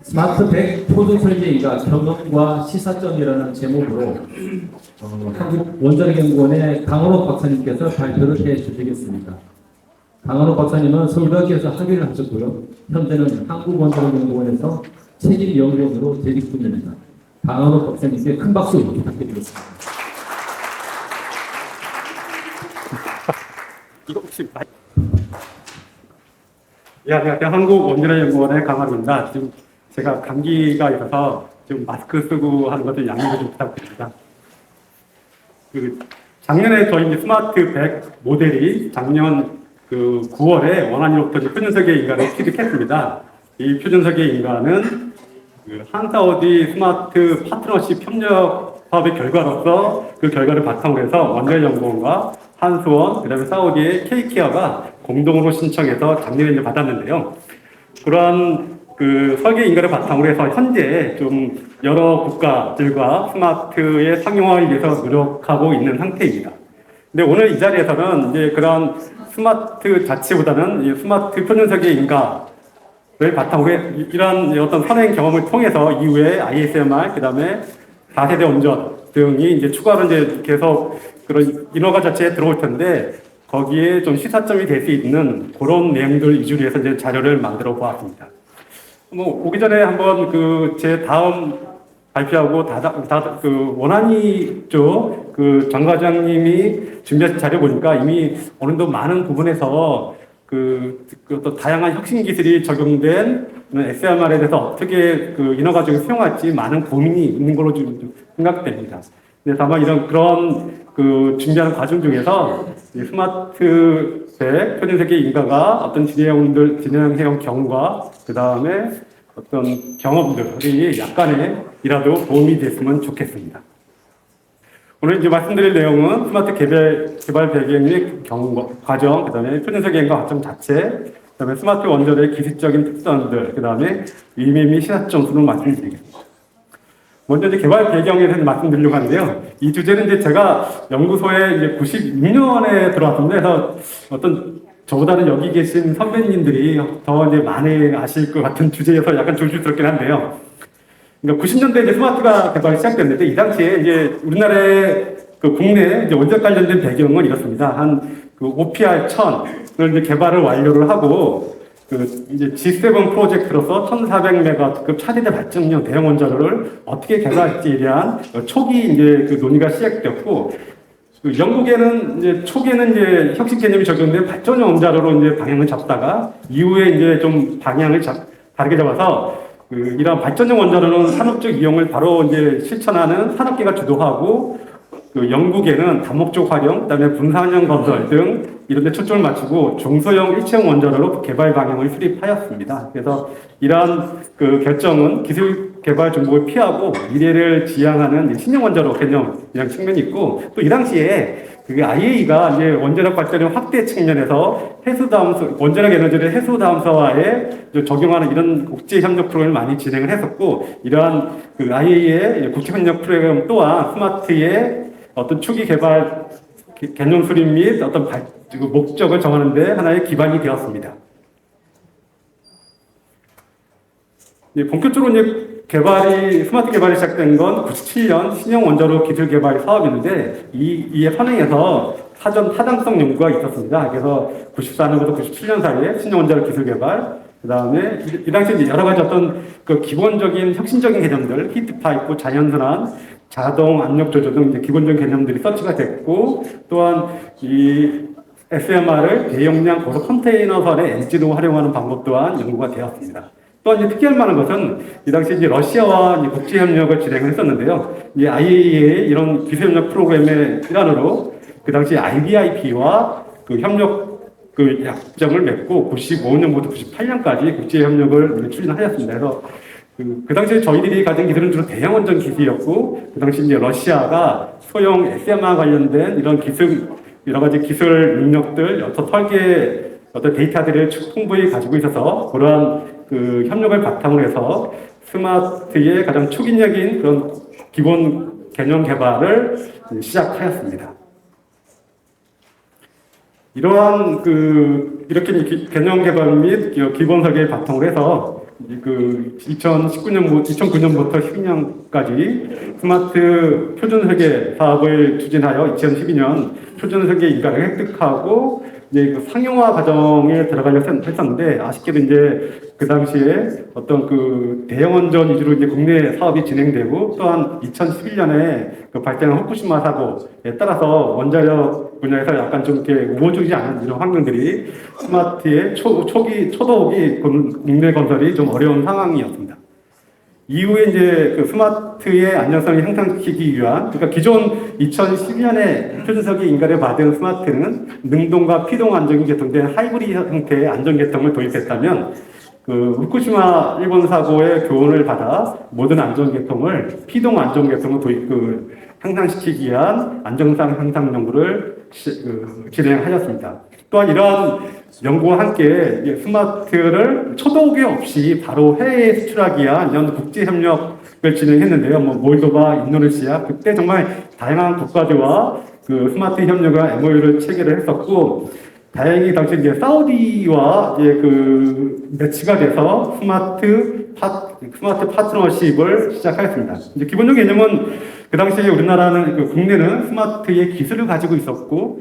스마트 100 표준 설계인가 경험과 시사점이라는 제목으로 한국원자력연구원의 강원호 박사님께서 발표를 해 주시겠습니다. 강원호 박사님은 서울대학교에서 학위를 하셨고요. 현재는 한국원자력연구원에서 책임연구원으로 재직 중입니다. 강원호 박사님께 큰 박수 부탁드리겠습니다. 이거 혹시 안녕하세요. 한국원자력연구원의 강원호입니다. 지금 제가 감기가 있어서 좀 마스크 쓰고 하는 것을 양해를 좀 부탁드립니다. 작년에 저희 이제 스마트 100 모델이 작년 9월에 원안위로부터 표준세계 인간을 취득했습니다. 이 표준세계 인간은 한사오디 스마트 파트너십 협력 사업의 결과로서 그 결과를 바탕으로 해서 원자력연구원과 한수원, 그 다음에 사우디의 K케어가 공동으로 신청해서 작년에 이제 받았는데요. 그러한 설계 인가를 바탕으로 해서 현재 좀 여러 국가들과 스마트의 상용화를 위해서 노력하고 있는 상태입니다. 근데 오늘 이 자리에서는 이제 그런 스마트 자체보다는 스마트 표준설계 인가를 바탕으로 이런 어떤 선행 경험을 통해서 이후에 ISMR, 그 다음에 4세대 원전 등이 이제 추가로 이제 계속 그런 인허가 자체에 들어올 텐데 거기에 좀 시사점이 될 수 있는 그런 내용들 위주로 해서 이제 자료를 만들어 보았습니다. 오기 전에 한번 제 다음 발표하고 원안위 쪽 정 과장님이 준비하신 자료 보니까 이미 어느 정도 많은 부분에서 또 다양한 혁신 기술이 적용된 SMR에 대해서 어떻게 인허가 중에 수용할지 많은 고민이 있는 걸로 좀 생각됩니다. 근데 다만 그런 준비하는 과정 중에서 스마트 100 표준세계 인가가 어떤 진행해온 경우가 그 다음에 어떤 경험들이 약간의이라도 도움이 됐으면 좋겠습니다. 오늘 이제 말씀드릴 내용은 스마트 개발 배경 및 과정, 그 다음에 표준세계 인가 과정 자체, 그 다음에 스마트 원전의 기술적인 특성들, 그 다음에 의미 및 시사점 순으로 말씀드리겠습니다. 먼저 이제 개발 배경에 대해서 말씀드리려고 하는데요. 이 주제는 이제 제가 연구소에 이제 96년에 들어왔습니다. 그래서 어떤 저보다는 여기 계신 선배님들이 더 이제 많이 아실 것 같은 주제여서 약간 조심스럽긴 한데요. 그러니까 90년대 이제 스마트가 개발이 시작됐는데 이 당시에 이제 우리나라의 국내 이제 원전 관련된 배경은 이렇습니다. 한 OPR 1000을 이제 개발을 완료를 하고 이제 G7 프로젝트로서 1400메가와트급 차세대 발전용 대형 원자로를 어떻게 개발할지에 대한 초기 이제 논의가 시작되었고, 영국에는 이제 초기에는 이제 혁신 개념이 적용된 발전용 원자로로 이제 방향을 잡다가 이후에 이제 좀 방향을 다르게 잡아서 이러한 발전용 원자로는 산업적 이용을 바로 이제 실천하는 산업계가 주도하고 영국에는 다목적 활용, 그다음에 분산형 건설 등 이런 데 초점을 맞추고 중소형 일체형 원자로로 개발 방향을 수립하였습니다. 그래서 이러한 결정은 기술 개발 중복을 피하고 미래를 지향하는 신형 원자로 개념이라는 측면이 있고, 또 이 당시에 IAEA가 이제 원자력 발전의 확대 측면에서 원자력 에너지를 해수 다음서화에 적용하는 이런 국제 협력 프로그램을 많이 진행을 했었고, 이러한 IAEA의 국제 협력 프로그램 또한 스마트의 어떤 초기 개발 개념 수립 및 어떤 목적을 정하는 데 하나의 기반이 되었습니다. 본격적으로 이제 스마트 개발이 시작된 건 97년 신형 원자로 기술 개발 사업이었는데 이에 선행해서 사전 타당성 연구가 있었습니다. 그래서 94년부터 97년 사이에 신형 원자로 기술 개발, 그 다음에 이 당시에 이제 여러 가지 어떤 기본적인 혁신적인 개념들, 히트 파이프, 자연순환, 자동 압력 조절 등 이제 기본적인 개념들이 서치가 됐고, 또한 이 SMR을 대용량 고속 컨테이너선의 엔진으로 활용하는 방법 또한 연구가 되었습니다. 또한 이제 특이할 만한 것은 이 당시 이제 러시아와 이제 국제 협력을 진행을 했었는데요. 이 IAEA의 이런 기술 협력 프로그램의 일환으로 그 당시 IBIP와 협력 약정을 맺고 95년부터 98년까지 국제 협력을 추진하였습니다. 그래서 그 당시에 저희들이 가진 기술은 주로 대형 원전 기술이었고, 그 당시 이제 러시아가 소형 SMR 관련된 이런 여러 가지 기술 능력들, 어떤 설계, 어떤 데이터들을 풍부히 가지고 있어서 그러한 협력을 바탕으로 해서 스마트의 가장 초기적인 그런 기본 개념 개발을 시작하였습니다. 이러한 이렇게 개념 개발 및 기본 설계를 바탕으로 해서 이제 그 2009년부터 12년까지 스마트 표준세계 사업을 추진하여 2012년 표준세계 인가를 획득하고 이제 그 상용화 과정에 들어가려고 했었는데 아쉽게도 이제 그 당시에 어떤 그 대형원전 위주로 이제 국내 사업이 진행되고 또한 2011년에 그 발생한 후쿠시마 사고에 따라서 원자력 분야에서 약간 좀 이렇게 우호적이지 않은 이런 환경들이 스마트의 초도기 국내 건설이 좀 어려운 상황이었습니다. 이후에 이제 그 스마트의 안전성을 향상시키기 위한, 그러니까 기존 2010년에 표준석의 인가를 받은 스마트는 능동과 피동 안정이 개통된 하이브리드 형태의 안전계통을 도입했다면, 그 후쿠시마 일본 사고의 교훈을 받아 모든 안전계통을 피동 안전계통을 향상시키기 위한 안정성 향상 연구를 진행하였습니다. 또한 이러한 연구와 함께 스마트를 초도기 없이 바로 해외에 수출하기 위한 이런 국제협력을 진행했는데요. 몰도바, 인도네시아, 그때 정말 다양한 국가들과 그 스마트 협력과 MOU를 체결을 했었고, 다행히 당시 이제 사우디와 이제 그 매치가 돼서 스마트 파트너십을 시작하였습니다. 이제 기본적인 개념은 그 당시에 우리나라는 국내는 스마트의 기술을 가지고 있었고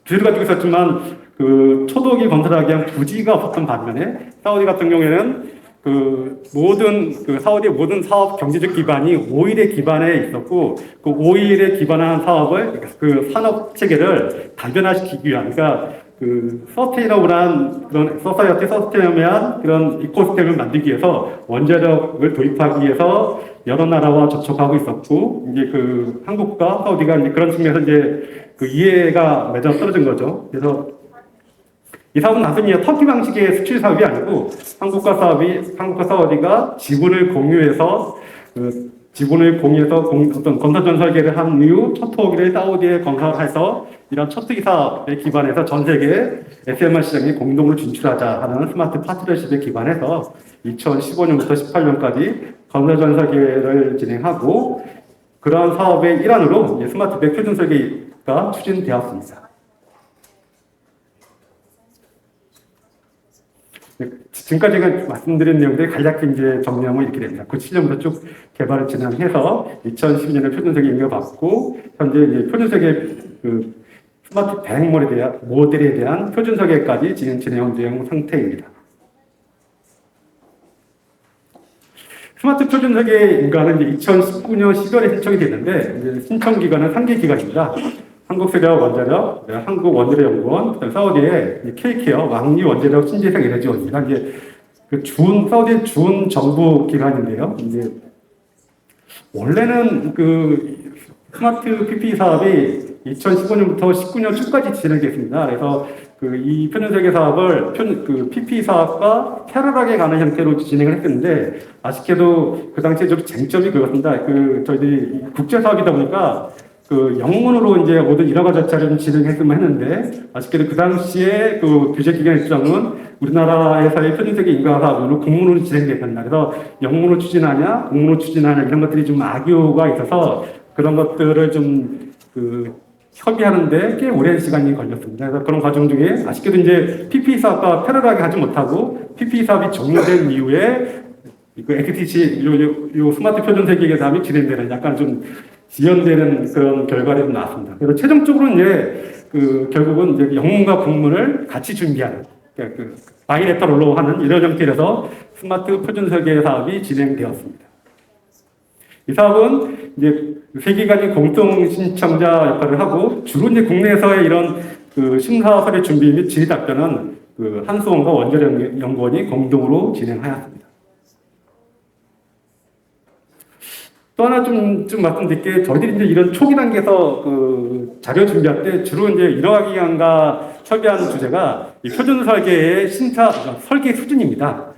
기술을 가지고 있었지만 그 초도기 건설하기 위한 부지가 없었던 반면에 사우디 같은 경우에는 그 모든 그 사우디의 모든 사업 경제적 기반이 오일에 기반해 있었고 그 오일에 기반한 사업을 그 산업 체계를 다변화시키기 위한 그러니까 그 서스테이너블한 그런 서스테이너블한 그런 이코시스템을 만들기 위해서 원자력을 도입하기 위해서 여러 나라와 접촉하고 있었고 이제 그 한국과 사우디가 이제 그런 측면에서 이제 그 이해가 맺어 떨어진 거죠. 그래서 이 사업은 단순히 터키 방식의 수출 사업이 아니고 한국과 사우디가 지분을 공유해서 어떤 건설전 설계를 한 이후 첫 호기를 사우디에 건설해서 이런 첫특기 사업에 기반해서 전 세계 SMR 시장에 공동으로 진출하자 하는 스마트 파트너십에 기반해서 2015년부터 18년까지 건설전 설계를 진행하고 그러한 사업의 일환으로 스마트 백 표준 설계가 추진되었습니다. 지금까지 말씀드린 내용들이 간략히 이제 정리하면 이렇게 됩니다. 97년부터 쭉 개발을 진행해서 2012년에 표준세계 인가받고 현재 이제 표준세계 그 스마트 대행 모델에 대한 표준설계까지 진행 상태입니다. 스마트 표준설계 인가는 이제 2019년 10월에 신청이 됐는데 이제 신청 기간은 3개 기간입니다. 한국수력 원자력, 한국원자력연구원, 사우디의 K케어, 왕리 원자력 신재생 에너지원입니다. 이제 그 사우디의 준 정부 기관인데요. 이제 원래는 그 스마트 PP 사업이 2015년부터 19년 초까지 진행됐습니다. 그래서 그 이 표준설계 사업을 PP 사업과 패러하게 가는 형태로 진행을 했는데 아쉽게도 그 당시에 좀 쟁점이 그렇습니다. 저희들이 국제 사업이다 보니까 그 영문으로 이제 모든 일화가 자체를 진행했으면 했는데 아쉽게도 그 당시에 그 규제 기관 입장은 우리나라에서의 표준세계 인가 사업으로 공문으로 진행됐습니다. 그래서 영문으로 추진하냐, 공문으로 추진하냐 이런 것들이 좀 악유가 있어서 그런 것들을 좀 협의하는데 꽤 오랜 시간이 걸렸습니다. 그래서 그런 과정 중에 아쉽게도 이제 PP 사업과 패러하게 하지 못하고 PP 사업이 종료된 이후에 그 XTC 요 스마트 표준세계 사업이 진행되는 약간 좀 지연되는 그런 결과를 좀 나왔습니다. 그래서 최종적으로 이제 결국은 이제 영문과 국문을 같이 준비하는 바이레터럴로 하는 이런 형태에서 스마트 표준설계 사업이 진행되었습니다. 이 사업은 이제 세계관이 공동 신청자 역할을 하고 주로 이제 국내에서의 이런 심사 서류 준비 및 질의 답변은 한수원과 원자력연구원이 공동으로 진행하였습니다. 또 하나 좀 말씀드릴 게 저희들이 이제 이런 초기 단계에서 자료 준비할 때 주로 이제 인허가기관과 협의하는 주제가 이 표준 설계의 설계 수준입니다.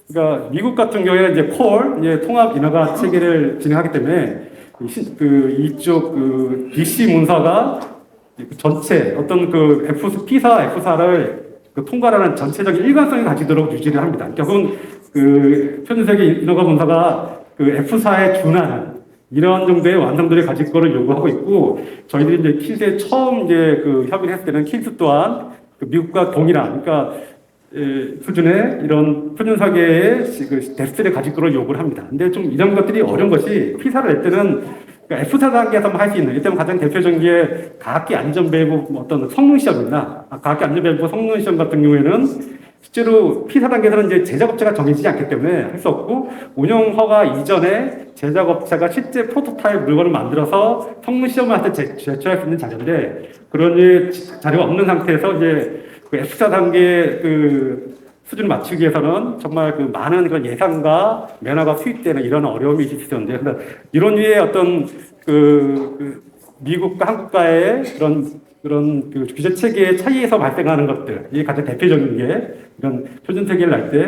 그러니까 미국 같은 경우에는 이제 콜, 통합 인허가 체계를 진행하기 때문에 이쪽 DC 문서가 전체 어떤 P사, F사를 통과라는 전체적인 일관성을 가지도록 유지를 합니다. 결국은 표준설계 인허가 문서가 F사에 준하는 이런 정도의 완성도를 가질 거를 요구하고 있고, 저희들이 이제 킨스에 처음 협의를 했을 때는 킨스 또한 미국과 동일한, 그러니까 수준의 이런 표준설계의 뎁스를 가질 거를 요구를 합니다. 근데 좀 이런 것들이 어려운 것이 피사를 낼 때는 그러니까 F4 단계에서만 할 수 있는, 이때는 가장 대표적인 게 과학기 안전배부 어떤 성능 시험입니다. 과학기 안전배부 성능 시험 같은 경우에는 실제로 피사 단계에서는 이제 제작업체가 정해지지 않기 때문에 할 수 없고, 운영허가 이전에 제작업체가 실제 프로토타입 물건을 만들어서 성능 시험을 할 때 제출할 수 있는 자료인데, 그런 자료가 없는 상태에서 이제 그 F4 단계 수준을 맞추기 위해서는 정말 많은 그런 예산과 면허가 수입되는 이런 어려움이 있었는데, 이런 위에 어떤 미국과 한국과의 그런 규제 체계의 차이에서 발생하는 것들, 이게 가장 대표적인 게 이런 표준 체계를 낼 때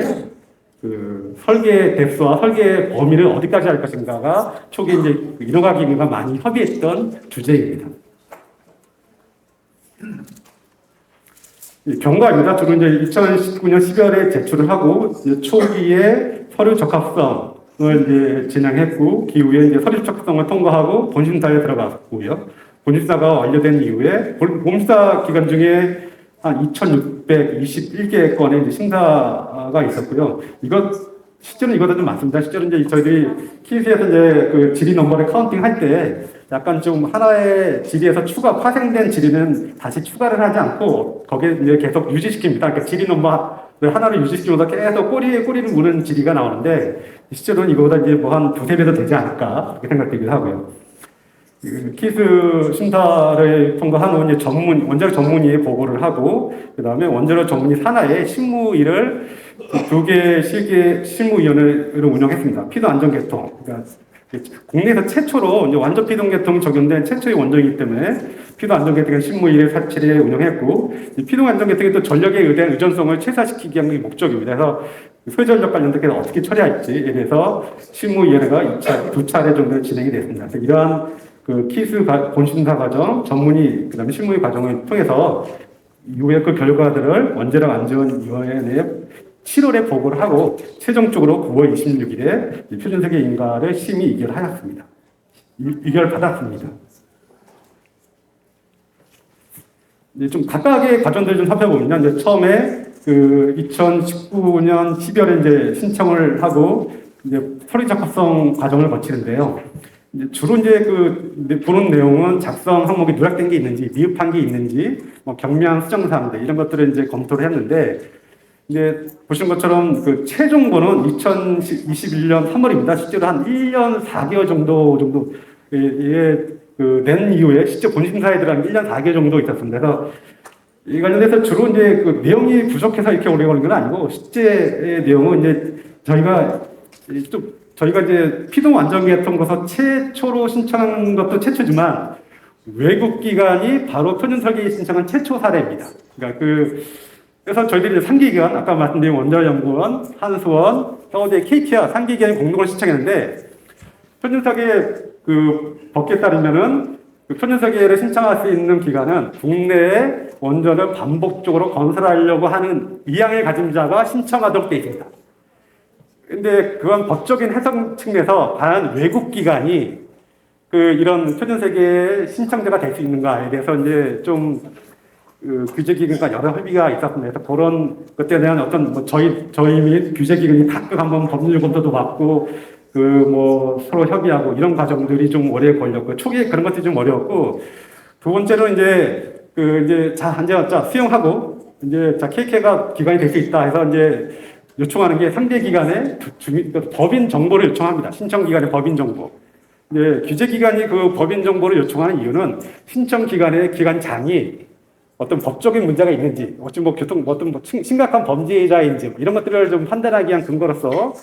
설계 뎁스와 설계 범위를 어디까지 할 것인가가 초기에 이제 인허가 기관과 많이 협의했던 주제입니다. 경과입니다. 주로 이제 2019년 12월에 제출을 하고, 이제 초기에 서류 적합성을 이제 진행했고, 기후에 이제 서류 적합성을 통과하고 본심사에 들어갔고요. 본심사가 완료된 이후에 본심사 기간 중에 한 2,621개 건의 이제 심사가 있었고요. 실제로는 이거보다 좀 많습니다. 실제로 이제 저희들이 키스에서 이제 질의 넘버를 카운팅 할 때 약간 좀 하나의 질의에서 파생된 질의는 다시 추가를 하지 않고 거기에 이제 계속 유지시킵니다. 그러니까 질의 넘버를 하나를 유지시키면서 계속 꼬리에 꼬리를 무는 질의가 나오는데, 실제로는 이거보다 이제 뭐 한 두세 배도 되지 않을까 그렇게 생각되기도 하고요. 키스 심사를 통과한 후 이제 원자력 전문의에 보고를 하고, 그 다음에 원자력 전문의 산하에 실무위를 2개 실무위원회를 운영했습니다. 피도 안전 개통. 그러니까 국내에서 최초로 이제 완전 피동 개통이 적용된 최초의 원전이기 때문에 피도 안전 개통의 실무위를 사치를 운영했고, 피동 안전 개통이 또 전력에 의한 의존성을 최소화시키기 위한 목적입니다. 그래서 소전력 관련된 어떻게 처리할지에 대해서 실무위원회가 두 차례 정도 진행이 됐습니다. 그래서 이러한 키스 본심사 과정, 전문의, 그 다음에 실무위 과정을 통해서 이후에 그 결과들을 원자력 안전위원회에 7월에 보고를 하고, 최종적으로 9월 26일에 표준세계 인가를 심의 의결하였습니다. 의결 받았습니다. 이제 좀 각각의 과정들을 좀 살펴보면, 이제 처음에 2019년 12월에 이제 신청을 하고, 이제 서류 적합성 과정을 거치는데요. 주로 이제 보는 내용은 작성 항목이 누락된 게 있는지, 미흡한 게 있는지, 뭐 경미한 수정사항들 이런 것들을 이제 검토를 했는데, 이제 보신 것처럼 최종본은 2021년 3월입니다. 실제로 한 1년 4개월 정도 낸 이후에 실제 본심사에 들어간 1년 4개월 정도 있었습니다. 그래서 이 관련해서 주로 이제 내용이 부족해서 이렇게 오래 걸린 건 아니고, 실제의 내용은 이제 저희가 이제 피동 안전개통에서 최초로 신청한 것도 최초지만, 외국 기관이 바로 표준 설계에 신청한 최초 사례입니다. 그러니까 그래서 저희들이 3개 기관, 아까 말씀드린 원자연구원, 한수원, 서울대 KT와 3개 기관이 공동으로 신청했는데, 표준 설계 법규에 따르면은 표준 설계를 신청할 수 있는 기관은 국내에 원전을 반복적으로 건설하려고 하는 의향을 가진 자가 신청하도록 되어 있습니다. 근데 그건 법적인 해석 측면에서 과연 외국 기관이 이런 표준 세계의 신청자가 될 수 있는가에 대해서 이제 좀 규제 기관과 여러 협의가 있었습니다. 그래서 그런 것에 대한 어떤 저희 및 규제 기관이 각각 한번 법률 검토도 받고 서로 협의하고 이런 과정들이 좀 오래 걸렸고, 초기에 그런 것들이 좀 어려웠고, 두 번째로 이제 수용하고 이제 KK가 기관이 될 수 있다 해서 이제 요청하는 게 상대 기관의 법인 정보를 요청합니다. 신청 기관의 법인 정보. 네, 규제 기관이 법인 정보를 요청하는 이유는 신청 기관의 기관장이 어떤 법적인 문제가 있는지, 어떤 심각한 범죄자인지 이런 것들을 좀 판단하기 위한 근거로서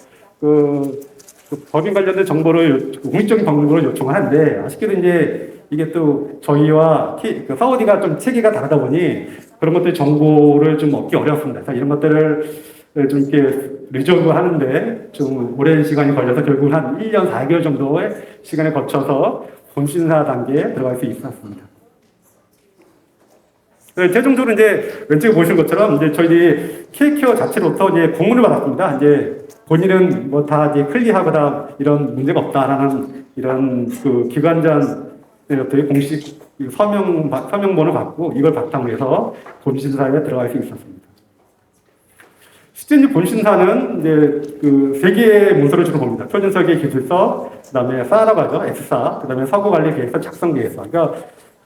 법인 관련된 정보를 공식적인 정보를 요청하는데, 아쉽게도 이제 이게 또 저희와 사우디가 좀 체계가 다르다 보니 그런 것들 정보를 좀 얻기 어려웠습니다. 그래서 이런 것들을 좀 이렇게 리저브 하는데 좀 오랜 시간이 걸려서 결국은 한 1년 4개월 정도의 시간에 거쳐서 본심사 단계에 들어갈 수 있었습니다. 네, 최종적으로 이제 왼쪽에 보시는 것처럼 이제 저희들이 KKO 자체로부터 이제 공문을 받았습니다. 이제 본인은 뭐 다 이제 클리어하거나 이런 문제가 없다라는 이런 기관장의 공식 서명본을 받고 이걸 바탕으로 해서 본심사에 들어갈 수 있었습니다. 실제 이제 본심사는 이제 그 세 개의 문서를 주로 봅니다. 표준설계 기술서, 그다음에 사라고 하죠. S사, 그다음에 사고관리계획서, 작성계획서. 그러니까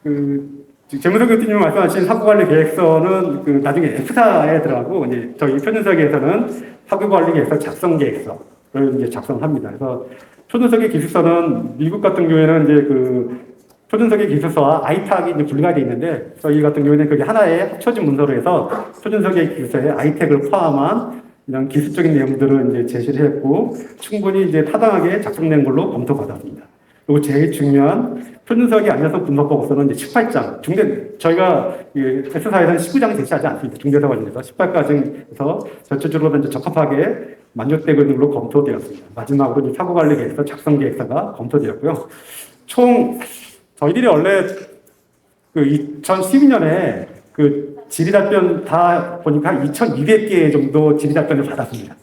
그 재무석 교수님 말씀하신 사고관리계획서는 그 나중에 F사에 들어가고 이제 저희 표준설계에서는 사고관리계획서, 작성계획서를 이제 작성합니다. 그래서 표준설계 기술서는 미국 같은 경우에는 이제 그 표준설계 기술서와 아이탁이 이제 분리가 되어 있는데 저희 같은 경우에는 그게 하나의 합쳐진 문서로 해서 표준설계 기술서에 아이탁을 포함한 이런 기술적인 내용들을 이제 제시를 했고 충분히 이제 타당하게 작성된 걸로 검토받았습니다. 그리고 제일 중요한 표준설계 안전성 분석 보고서는 이제 18장 저희가 S사에서는 19장 제시하지 않습니다. 중대사 관련해서 18까지에서 전체적으로 이제 적합하게 만족되고 있는 걸로 검토되었습니다. 마지막으로 이제 사고관리계획서, 작성계획서가 검토되었고요. 총 저희들이 원래 그 2012년에 그 질의답변 다 보니까 2,200개 정도 질의답변을 받았습니다.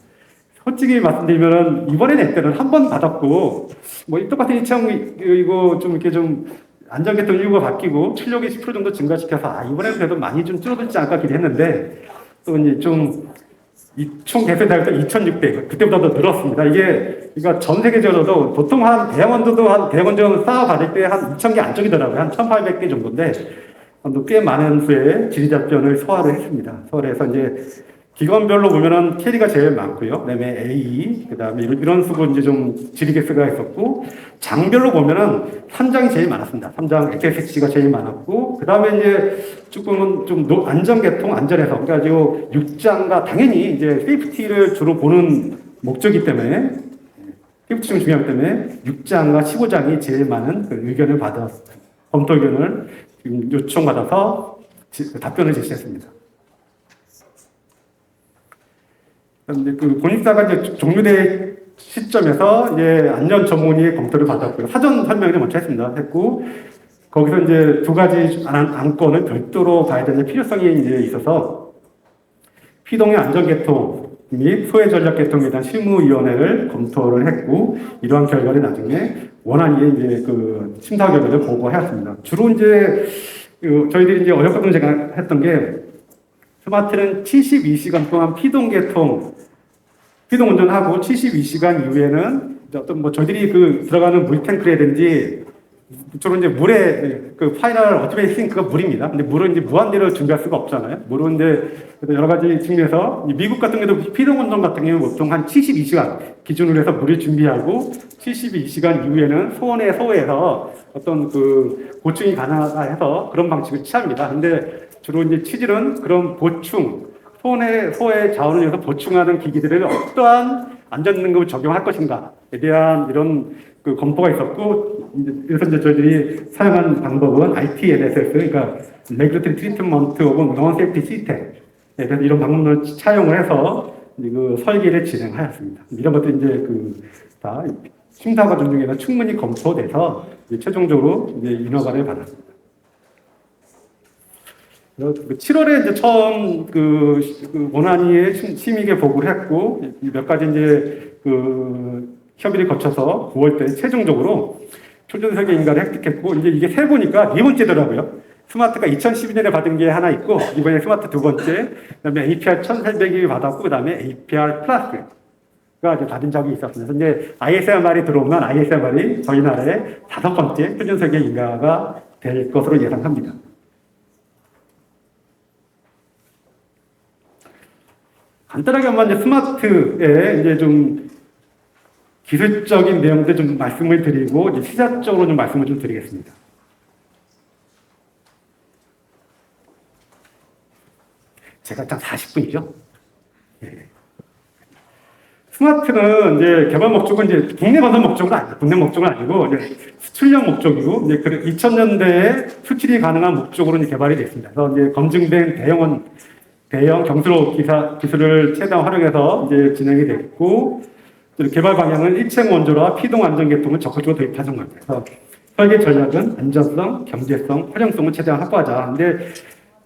솔직히 말씀드리면은 이번에 낼 때는 한 번 받았고 뭐 똑같은 이거 좀 이렇게 좀 안전계통 일부가 바뀌고 출력이 10% 정도 증가시켜서 이번에는 그래도 많이 좀 줄어들지 않을까 기대했는데 또 이제 좀 총 개설될 때 2,600 그때보다 더 늘었습니다. 이게 그러니까 전 세계적으로도 보통 한 대학원도 한 대학원전 쌓아 받을 때 한 2,000개 안쪽이더라고요. 한 1,800개 정도인데 꽤 많은 수의 질의답변을 소화를 했습니다. 소화를 해서 이제 기관별로 보면은 캐리가 제일 많고요. 그다음에 A, 그다음에 이런 식으로 이제 좀 질의개수가 있었고 장별로 보면은 3장이 제일 많았습니다. 3장 XSC가 제일 많았고 그다음에 이제 조금은 좀 안전계통 안전해서 그래가지고 6장과 당연히 이제 세이프티를 주로 보는 목적이기 때문에 세이프티 좀 중요하기 때문에 6장과 15장이 제일 많은 그 의견을 검토 의견을 지금 요청받아서 답변을 제시했습니다. 그런데 그 본입사가 이제 종료될 시점에서 이제 안전 전문의의 검토를 받았고요. 사전 설명을 먼저 했고, 거기서 이제 두 가지 안건을 별도로 봐야 되는 필요성이 이제 있어서, 피동의 안전계통 및 소외 전략계통에 대한 실무위원회를 검토를 했고, 이러한 결과를 나중에 원안위에 이제 그 심사 결과를 보고해왔습니다. 주로 이제, 저희들이 이제 어렵거든 제가 했던 게, 스마트는 72시간 동안 피동 운전하고 72시간 이후에는 어떤 뭐 저희들이 그 들어가는 물 탱크라든지 주로 이제 물에 그 파이널 어토메이트 싱크가 물입니다. 근데 물은 이제 무한대로 준비할 수가 없잖아요. 물은 이제 여러 가지 측면에서 미국 같은 경우도 피동 운전 같은 경우는 보통 한 72시간 기준으로 해서 물을 준비하고 72시간 이후에는 소외해서 어떤 그 보충이 가능하다 해서 그런 방식을 취합니다. 근데 주로 이제 취지는 그런 소외 자원을 위해서 보충하는 기기들을 어떠한 안전능력을 적용할 것인가에 대한 이런 그 검토가 있었고, 그래서 이제 저희들이 사용한 방법은 ITNSS, 그러니까 Regulatory Treatment of Non-Safety System. 그래서 이런 방법을 차용을 해서 그 설계를 진행하였습니다. 이런 것들이 이제 다 심사 과정 중에는 충분히 검토돼서 최종적으로 이제 인허가를 받았습니다. 7월에 이제 처음 원안위에 심의계 보고를 했고, 몇 가지 이제 협의를 거쳐서 9월 때 최종적으로 표준설계 인가를 획득했고, 이제 이게 세 보니까 네 번째더라고요. 스마트가 2012년에 받은 게 하나 있고, 이번에 스마트 두 번째, 그 다음에 APR 1800이 받았고, 그 다음에 APR 플러스가 이제 받은 적이 있었습니다. 그래서 이제 ISMR이 들어오면 ISMR이 저희 나라의 5번째 표준설계 인가가 될 것으로 예상합니다. 간단하게 한번 이제 스마트에 이제 좀 기술적인 내용들 좀 말씀을 드리고 이제 시작적으로 좀 말씀을 좀 드리겠습니다. 제가 딱 40분이죠. 예. 스마트는 이제 개발 목적은 이제 국내 건설 목적은 아니고, 국내 목적은 아니고 이제 수출용 목적이고 이제 2000년대에 수출이 가능한 목적으로 이제 개발이 됐습니다. 그래서 이제 검증된 대형 경수로 기술을 최대한 활용해서 이제 진행이 됐고, 개발 방향은 일체형 원조와 피동 안전계통을 적극적으로 도입하는 겁니다. 그래서 설계 전략은 안전성, 경제성, 활용성을 최대한 확보하자. 근데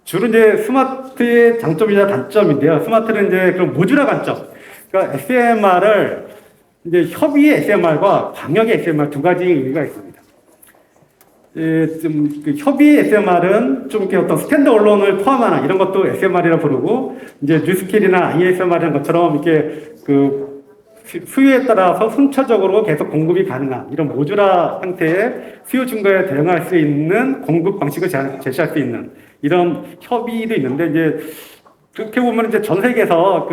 주로 이제 스마트의 장점이자 단점인데요. 스마트는 이제 그런 모듈화 관점. 그러니까 SMR을 이제 협의의 SMR과 광역의 SMR 두 가지 의미가 있습니다. 좀그 협의 SMR은 좀 이렇게 어떤 스탠드 언론을 포함하는 이런 것도 SMR이라 부르고, 이제 뉴스킬이나 ISMR이라는 것처럼 이렇게 그 수요에 따라서 순차적으로 계속 공급이 가능한 이런 모듈화 형태의 수요 증가에 대응할 수 있는 공급 방식을 제시할 수 있는 이런 협의도 있는데, 이제 그렇게 보면 이제 전 세계에서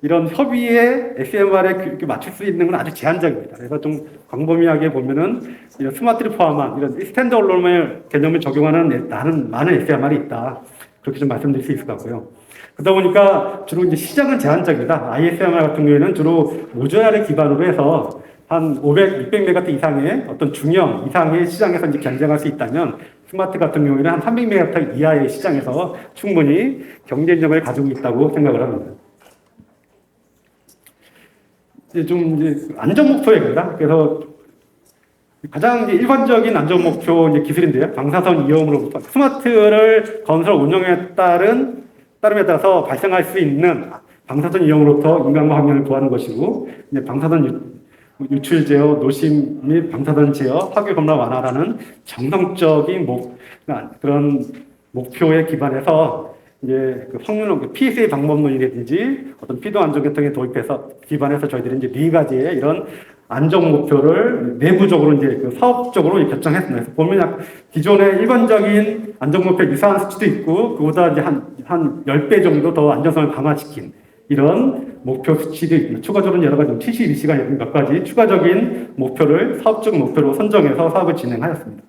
이런 협의에 SMR에 맞출 수 있는 건 아주 제한적입니다. 그래서 좀 광범위하게 보면은 이런 스마트를 포함한 이런 스탠드 언론의 개념을 적용하는 많은 SMR이 있다. 그렇게 좀 말씀드릴 수 있을 것 같고요. 그러다 보니까 주로 이제 시장은 제한적이다. ISMR 같은 경우에는 주로 모듈화를 기반으로 해서 한 500, 600메가와트 이상의 어떤 중형 이상의 시장에서 이제 경쟁할 수 있다면, 스마트 같은 경우에는 한 300메가와트 이하의 시장에서 충분히 경쟁력을 가지고 있다고 생각을 합니다. 이제 안전 목표입니다. 그래서 가장 이제 일반적인 안전 목표 이제 기술인데요. 방사선 위험으로부터 스마트를 건설 운영에 따름에 따라서 발생할 수 있는 방사선 위험으로부터 인간과 환경을 보호하는 것이고, 이제 방사선 유출 제어, 노심 및 방사선 제어, 화교 검사 완화라는 정성적인 그런 목표에 기반해서 이제 PSA 방법론이라든지 어떤 피도 안전계통에 도입해서 기반해서 저희들이 이제 4가지의 이런 안전 목표를 내부적으로 이제 사업적으로 결정했습니다. 그래서 보면 기존의 일반적인 안전 목표 유사한 수치도 있고, 그보다 이제 한 10배 정도 더 안전성을 강화시킨 이런 목표 수치도 있고, 추가적으로 여러 가지 72시간 몇 가지 추가적인 목표를 사업적 목표로 선정해서 사업을 진행하였습니다.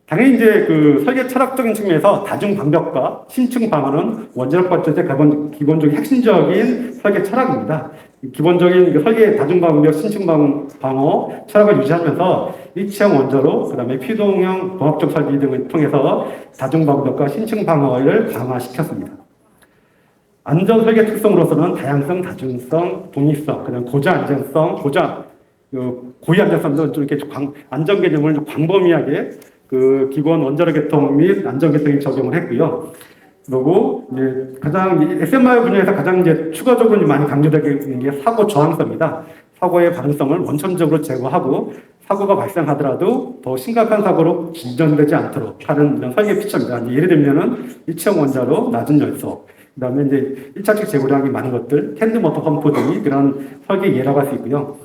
당연히 이제 설계 철학적인 측면에서 다중 방벽과 신축 방어는 원자력 발전의 기본적인 핵심적인 설계 철학입니다. 기본적인 설계 다중 방벽, 신축 방어 철학을 유지하면서 일체형 원자로, 그다음에 피동형 봉합적 설비 등을 통해서 다중 방벽과 신축 방어를 강화시켰습니다. 안전 설계 특성으로서는 다양성, 다중성, 독립성, 그다음 고자 안전성, 고위 안전성도 좀 이렇게 안전 개념을 좀 광범위하게 기본 원자력 계통 및 안전 계통에 적용을 했고요. 그리고 이제 SMR 분야에서 가장 이제 추가적으로 많이 강조되는 게 사고 저항성입니다. 사고의 발생성을 원천적으로 제거하고, 사고가 발생하더라도 더 심각한 사고로 진전되지 않도록 하는 이런 설계 피처입니다. 예를 들면은 일체형 원자로 낮은 열소, 그다음에 이제 1차적 재고량이 많은 것들, 캔드 모터 펌프 등이 그런 설계 예라고 할 수 있고요.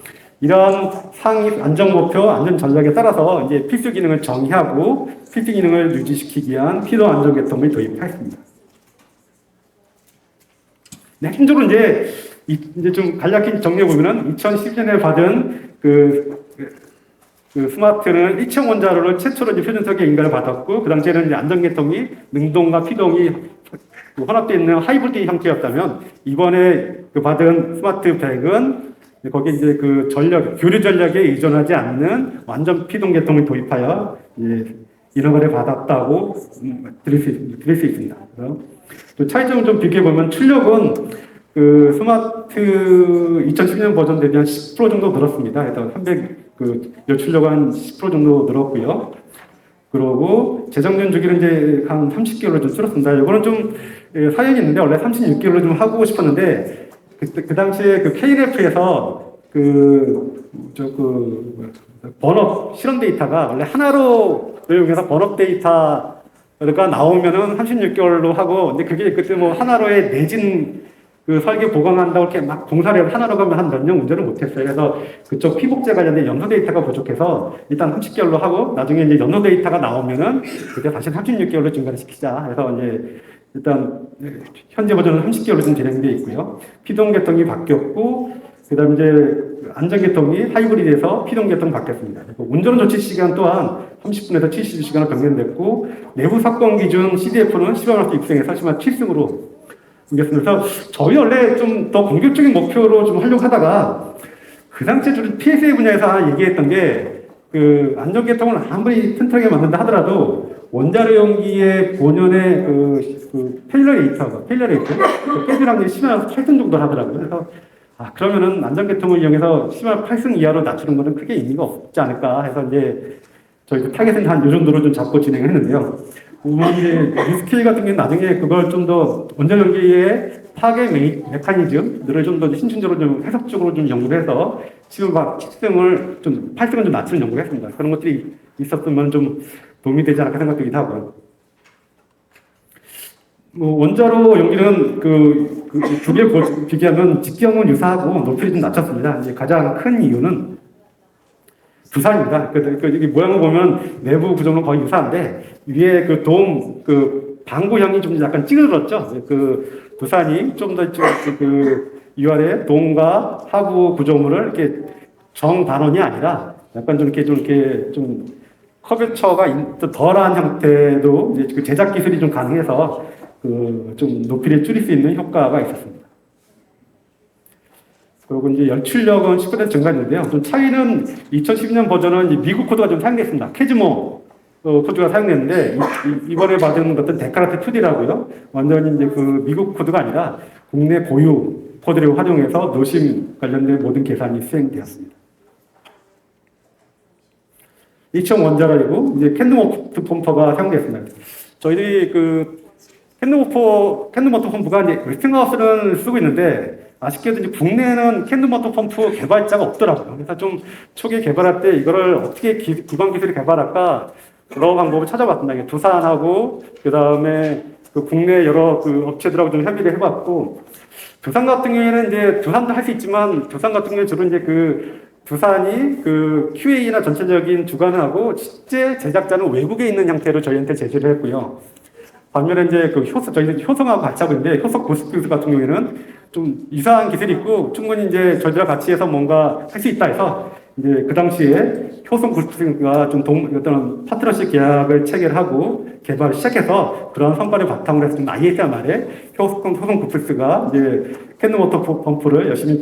이러한 상위 안전 목표, 안전 전략에 따라서 이제 필수 기능을 정의하고 필수 기능을 유지시키기 위한 필요 안전 계통을 도입했습니다. 네, 핵심적으로 이제 좀 간략히 정리해 보면은 2010년에 받은 스마트는 일체형 원자로를 최초로 이제 표준 설계 인가를 받았고, 그 당시에는 이제 안전 계통이 능동과 피동이 혼합되어 있는 하이브리드 형태였다면, 이번에 받은 스마트 100은 거기 이제 교류 전략에 의존하지 않는 완전 피동 계통을 도입하여 인허가를 받았다고 드릴 수 있습니다. 그래서 또 차이점을 좀 비교해 보면, 출력은 스마트 2010년 버전 대비 한 10% 정도 늘었습니다. 그래서 출력 한 10% 정도 늘었고요. 그리고 재정년 주기를 이제 한 30개월로 좀 줄었습니다. 이거는 좀 사연이 있는데, 원래 36개월로 좀 하고 싶었는데, 그 당시에 KNF에서 번업 실험 데이터가 원래 하나로 이용해서 번업 데이터가 나오면은 36개월로 하고, 근데 그게 그때 하나로의 내진 설계 보강한다고 이렇게 막 공사를 하나로 가면 한 몇 년 운전을 못했어요. 그래서 그쪽 피복제 관련된 연소 데이터가 부족해서 일단 30개월로 하고, 나중에 이제 연소 데이터가 나오면은 그때 다시 36개월로 증가를 시키자 해서 이제 일단 현재 버전은 30개월로 좀 진행되어 있고요. 피동 계통이 바뀌었고, 그다음 이제 안전 계통이 하이브리드에서 피동 계통 바뀌었습니다. 운전 조치 시간 또한 30분에서 72시간으로 변경됐고, 내부 사건 기준 CDF는 10만 입생에서 10만 7승으로 옮겼습니다. 그래서 저희 원래 좀 더 공격적인 목표로 좀 하려고 하다가, 그 당시에 좀 PSA 분야에서 얘기했던 게, 안전 계통을 아무리 튼튼하게 만든다 하더라도 원자로 용기의 본연의 페일러 레이트, 깨질 확률이 10만 8승 정도 하더라고요. 그래서 그러면은 안전 계통을 이용해서 10만 8승 이하로 낮추는 것은 크게 의미가 없지 않을까 해서 이제 저희 타겟은 한 이 정도로 좀 잡고 진행을 했는데요. 이제 리스케 같은 경우는 나중에 그걸 좀 더 원전 연기의 파괴 메커니즘들을 좀 더 신춘적으로 좀 해석적으로 좀 연구를 해서 지금 필승을 좀 팔승을 좀 낮추는 연구를 했습니다. 그런 것들이 있었으면 좀 도움이 되지 않을까 생각되기도 하고요. 원자로 연기는 두 개 비교하면 직경은 유사하고 높이를 좀 낮췄습니다. 이제 가장 큰 이유는 두산입니다. 이게 모양을 보면 내부 구조는 거의 유사한데 위에 방구형이 좀 약간 찌그러졌죠. 두산이 좀 더 위아래 동과 하부 구조물을 이렇게 정반원이 아니라 약간 좀 이렇게 좀 커브처가 덜한 형태도 이제 제작 기술이 좀 가능해서 좀 높이를 줄일 수 있는 효과가 있었습니다. 그리고 이제 연출력은 10% 증가했는데요. 좀 차이는 2012년 버전은 이제 미국 코드가 좀 사용됐습니다. 캐즈모 코드가 사용됐는데 이번에 받은 것은 데카르트 2D라고요. 완전히 이제 미국 코드가 아니라 국내 고유 코드를 활용해서 노심 관련된 모든 계산이 수행되었습니다. 2층 원자로이고 이제 캔드모트 펌프가 사용됐습니다. 저희들이 캔드모터 펌프가 이제 웨스팅하우스는 쓰고 있는데 아쉽게도 이제 국내에는 캔드모터 펌프 개발자가 없더라고요. 그래서 좀 초기 개발할 때 이거를 어떻게 기반 기술을 개발할까 여러 방법을 찾아봤습니다. 두산하고 그 다음에 국내 여러 업체들하고 좀 협의를 해봤고 두산 같은 경우에는 이제 두산도 할 수 있지만 두산 같은 경우에 주로 이제 두산이 QA나 전체적인 주관을 실제 제작자는 외국에 있는 형태로 저희한테 제시를 했고요. 반면에 이제 저희는 효성하고 같이 하고 있는데 효성 고스피스 같은 경우에는 좀 이상한 기술이 있고 충분히 이제 저희들과 같이 해서 뭔가 할 수 있다 해서 이제 그 당시에 효성 고스피스가 좀 어떤 파트너십 계약을 체결하고 개발을 시작해서 그런 성과를 바탕으로 해서 ISMR에 효성 고스피스가 이제 캔드모터 펌프를 열심히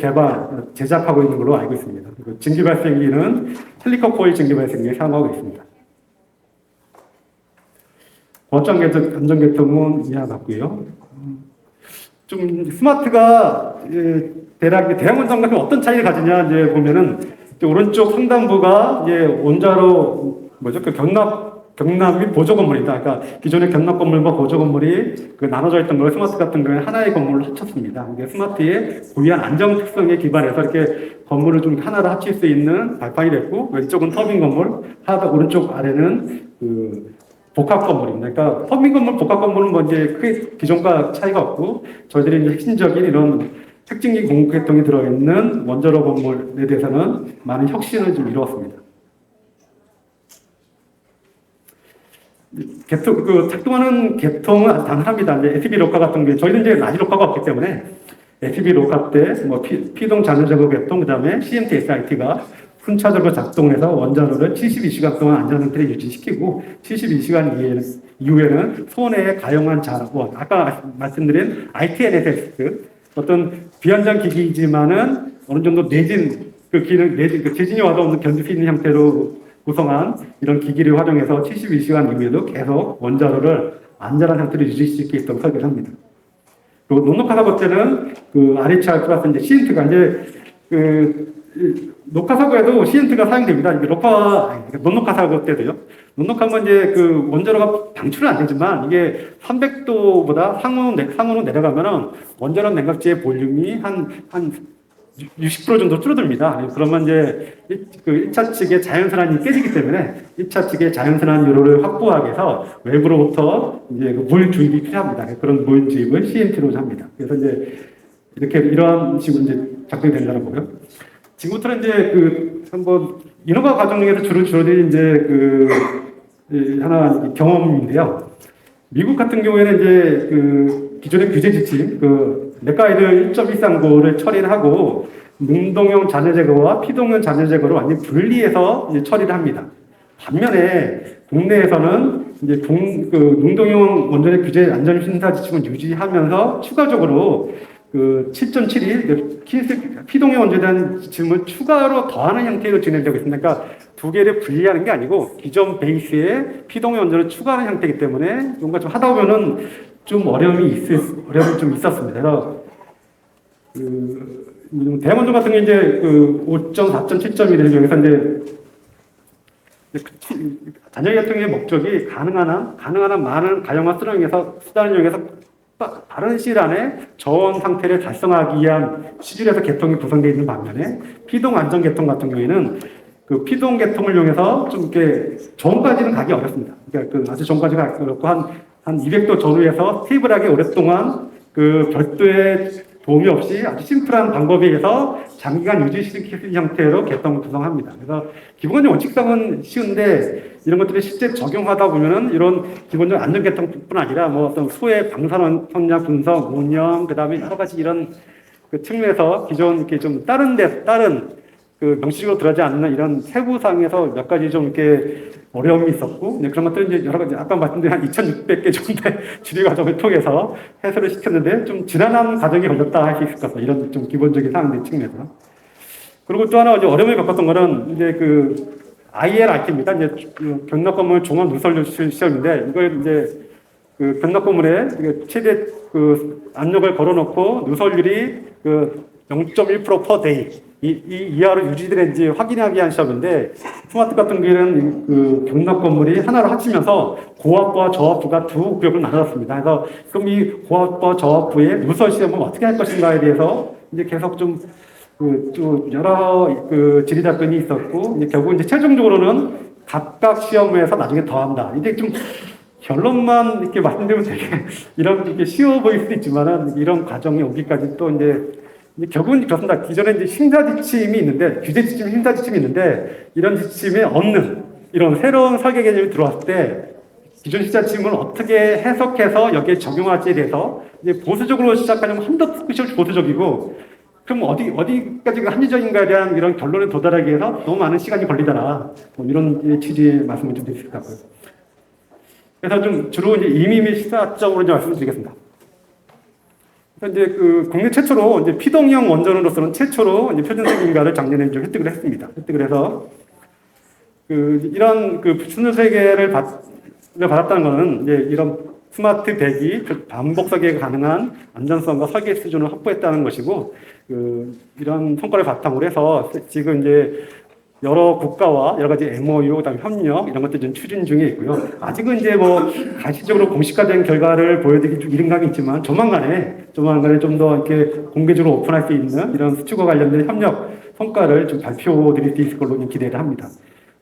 제작하고 있는 걸로 알고 있습니다. 그리고 증기 발생기는 헬리콥 코일 증기 발생기에 사용하고 있습니다. 거점 안전계통은 이와 같고요. 좀 스마트가 대략 대형 원전과 어떤 차이를 가지냐 이제 보면은 이제 오른쪽 상단부가 이제 원자로 경납 및 보조 건물이다. 그러니까 기존의 경납 건물과 보조 건물이 나눠져 있던 걸 스마트 같은 경우에 하나의 건물로 합쳤습니다. 이게 스마트의 고유한 안정 특성에 기반해서 이렇게 건물을 좀 하나로 합칠 수 있는 발판이 됐고 왼쪽은 터빈 건물, 오른쪽 아래는 복합 건물입니다. 그러니까 터빈 건물, 복합 건물은 이제 크게 기존과 차이가 없고 저희들이 이제 핵심적인 이런 핵증기 공급계통이 들어있는 원자로 건물에 대해서는 많은 혁신을 좀 이루었습니다. 작동하는 계통은 아주 단순합니다. 이제 FB 로카 같은 게 저희는 이제 라지 로카가 없기 때문에 FB 로카 때 피동 잔여 제거 계통 그다음에 CMT SIT가 순차적으로 작동해서 원자로를 72시간 동안 안전 상태를 유지시키고 72시간 이후에는 손에 가용한 아까 말씀드린 ITNSS 어떤 비안전 기기이지만은 어느 정도 내진 지진이 와도 견딜 수 있는 형태로 구성한 이런 기기를 활용해서 72시간 이후에도 계속 원자로를 안전한 상태로 유지할 수 있게끔 설계를 합니다. 그리고 녹록화 사고 때는 RHR 플러스 이제 CNT가 이제 녹화 사고에도 CNT가 사용됩니다. 녹록화 사고 때도요. 녹록하면 이제 원자로가 방출은 안 되지만 이게 300도보다 상온으로 내려가면은 원자로 냉각지의 볼륨이 한 60% 정도 줄어듭니다. 그러면 이제 1차 측의 자연순환이 깨지기 때문에 1차 측의 자연순환 요로를 확보하기 위해서 외부로부터 이제 물 주입이 필요합니다. 그런 물 주입을 CNT로 합니다. 그래서 이제 이러한 식으로 이제 작동이 된다는 거고요. 지금부터는 이제 한번 인허가 과정 중에서 주로들이 이제 하나 경험인데요. 미국 같은 경우에는 이제 기존의 규제 지침 넷가이드 1.139를 처리를 하고 능동형 잔해 제거와 피동형 잔해 제거를 완전히 분리해서 이제 처리를 합니다. 반면에 국내에서는 이제 능동형 원전의 규제 안전 심사 지침을 유지하면서 추가적으로 7.71 피동형 원전에 대한 지침을 추가로 더하는 형태로 진행되고 있습니다. 그러니까 두 개를 분리하는 게 아니고 기존 베이스에 피동형 원전을 추가하는 형태이기 때문에 뭔가 좀 하다 보면은 좀 어려움이 좀 있었습니다. 그래서 대원전 같은 게 이제 5.4.7.1을 여기서 이제 자녀 계통의 목적이 가능한 한 많은 가용한 수단을 이용해서 빠른 시일 안에 저온 상태를 달성하기 위한 시줄에서 계통이 구성되어 있는 반면에 피동 안전 계통 같은 경우에는 그 피동 계통을 이용해서 좀 이렇게 저온까지는 가기 어렵습니다. 그러니까 그 아주 저온까지 가기 어렵고 한 200도 전후에서 스테이블하게 오랫동안 그 별도의 도움이 없이 아주 심플한 방법에 의해서 장기간 유지시키는 형태로 계통을 구성합니다. 그래서 기본적인 원칙상은 쉬운데 이런 것들이 실제 적용하다 보면은 이런 기본적인 안전 계통뿐 아니라 뭐 어떤 소의 방사능 성량 분석, 운영, 그 다음에 여러 가지 이런 그 측면에서 기존 이렇게 좀 다른 그 명시적으로 들어가지 않는 이런 세부상에서 몇 가지 좀 이렇게 어려움이 있었고, 그런 것들은 이제 여러 가지, 아까 말씀드린 한 2,600개 정도의 질의 과정을 통해서 해소를 시켰는데, 좀 지난한 과정이 걸렸다 할 수 있을 것 같아요. 이런 좀 기본적인 사항들 측면에서. 그리고 또 하나 이제 어려움을 겪었던 거는, 이제 그 ILRT입니다. 이제 그 경락건물 종합 누설 시험인데, 이걸 이제 그 경락건물에 최대 그 압력을 걸어놓고 누설률이 그 0.1% per day. 이하로 유지되는지 확인하기 위한 시험인데, 스마트 같은 경우에는 그 경락 건물이 하나로 합치면서 고압부와 저압부가 두 구역으로 나눠졌습니다. 그래서 그럼 이 고압부와 저압부의 누설 시험은 어떻게 할 것인가에 대해서 이제 계속 좀 여러 그 질의 답변이 있었고, 이제 결국 이제 최종적으로는 각각 시험에서 나중에 더한다. 이제 좀 결론만 이렇게 말씀드리면 되게 이렇게 쉬워 보일 수도 있지만은 이런 과정이 오기까지 또 이제 결국은 그렇습니다. 기존에 이제 심사 지침이 있는데, 규제 지침, 심사 지침이 있는데, 이런 지침에 없는 이런 새로운 설계 개념이 들어왔을 때, 기존 심사 지침을 어떻게 해석해서 여기에 적용할지에 대해서 이제 보수적으로 시작하려면 한도 끝이 보수적이고, 그럼 어디까지가 합리적인가에 대한 이런 결론에 도달하기 위해서 너무 많은 시간이 걸리더라. 뭐 이런 취지의 말씀을 좀 드릴 수 있을 것 같고요. 그래서 좀 주로 이제 임의 및 시사적으로 이제 말씀드리겠습니다. 이제 그 국내 최초로 이제 피동형 원전으로서는 최초로 이제 표준색 인가를 작년에 좀 획득을 했습니다. 획득을 해서 그 이런 그 표준세계를 받았다는 것은 이제 이런 스마트 100이 반복 설계가 가능한 안전성과 설계 수준을 확보했다는 것이고, 그 이런 성과를 바탕으로 해서 지금 이제 여러 국가와 여러 가지 MOU, 그다음에 협력 이런 것들 좀 추진 중에 있고요. 아직은 이제 뭐 가시적으로 공식화된 결과를 보여드리기 좀 이른 감이 있지만 조만간에 좀 더 이렇게 공개적으로 오픈할 수 있는 이런 수출과 관련된 협력 성과를 좀 발표드릴 수 있을 걸로 기대를 합니다.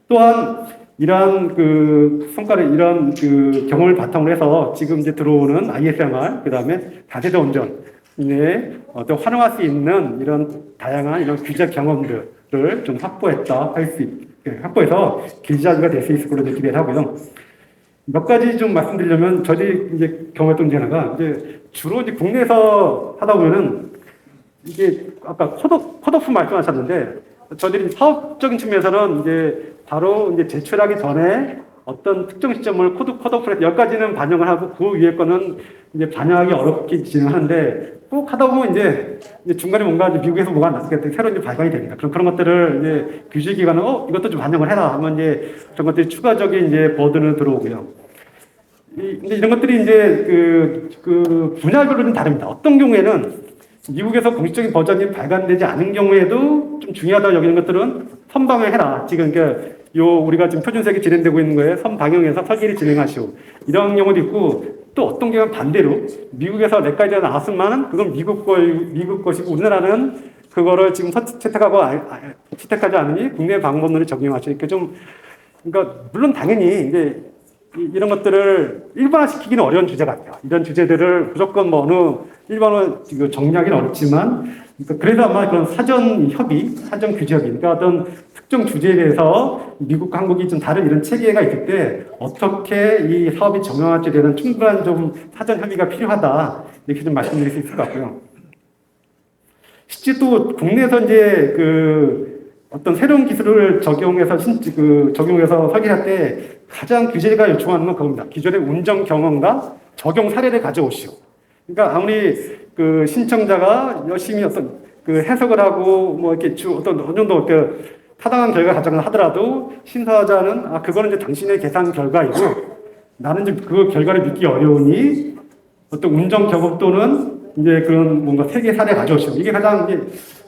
또한 이러한 그 성과를 이런 그 경험을 바탕으로 해서 지금 이제 들어오는 ISMR, 그다음에 다세대 운전에 어떤 활용할 수 있는 이런 다양한 이런 규제 경험들을 좀 확보해서 길자리가 될 수 있을 걸로 기대를 하고요. 몇 가지 좀 말씀드리려면, 저희 이제 경험했던 게 하나가, 이제 주로 이제 국내에서 하다 보면은, 이게 아까 컷오프 말씀하셨는데, 저희들이 사업적인 측면에서는 이제 바로 이제 제출하기 전에 어떤 특정 시점을 컷오프에서 여기까지는 반영을 하고 그 위에 거는 이제 반영하기 어렵게 진행하는데, 꼭 하다 보면 이제 중간에 뭔가 이제 미국에서 뭐가 났을 때 새로 이제 발견이 됩니다. 그런 것들을 이제 규제기관은 이것도 좀 반영을 해라 하면 이제 그런 것들이 추가적인 이제 버든을 들어오고요. 근데 이런 것들이 이제 그 분야별로 좀 다릅니다. 어떤 경우에는 미국에서 공식적인 버전이 발간되지 않은 경우에도 좀 중요하다고 여기는 것들은 선방을 해라. 지금 우리가 지금 표준색이 진행되고 있는 거에 선방영해서 설계를 진행하시오. 이런 경우도 있고, 또 어떤 경우는 반대로 미국에서 렉까지 나왔으면은 그건 미국 것이고 우리나라는 그거를 지금 채택하지 않으니 국내 방법론을 적용하시니까 그러니까 물론 당연히 이제 이런 것들을 일반화시키기는 어려운 주제 같아요. 이런 주제들을 무조건 뭐 어느 일반화 정리하기는 어렵지만, 그래서 아마 그런 사전 규제협의, 그러니까 어떤 특정 주제에 대해서 미국과 한국이 좀 다른 이런 체계가 있을 때 어떻게 이 사업이 적용할지에 대한 충분한 좀 사전 협의가 필요하다, 이렇게 좀 말씀드릴 수 있을 것 같고요. 실제 또 국내에서 이제 어떤 새로운 기술을 적용해서 설계할 때 가장 규제가 요청하는 건 그겁니다. 기존의 운전 경험과 적용 사례를 가져오시오. 그러니까 아무리 그 신청자가 열심히 어떤 해석을 하고 뭐 이렇게 어떤 어느 정도 타당한 결과 가정을 하더라도 심사자는 그거는 이제 당신의 계산 결과이고 나는 이제 그 결과를 믿기 어려우니 어떤 운전 경험 또는 이제 그런 뭔가 세계 사례 가져오시오. 이게 가장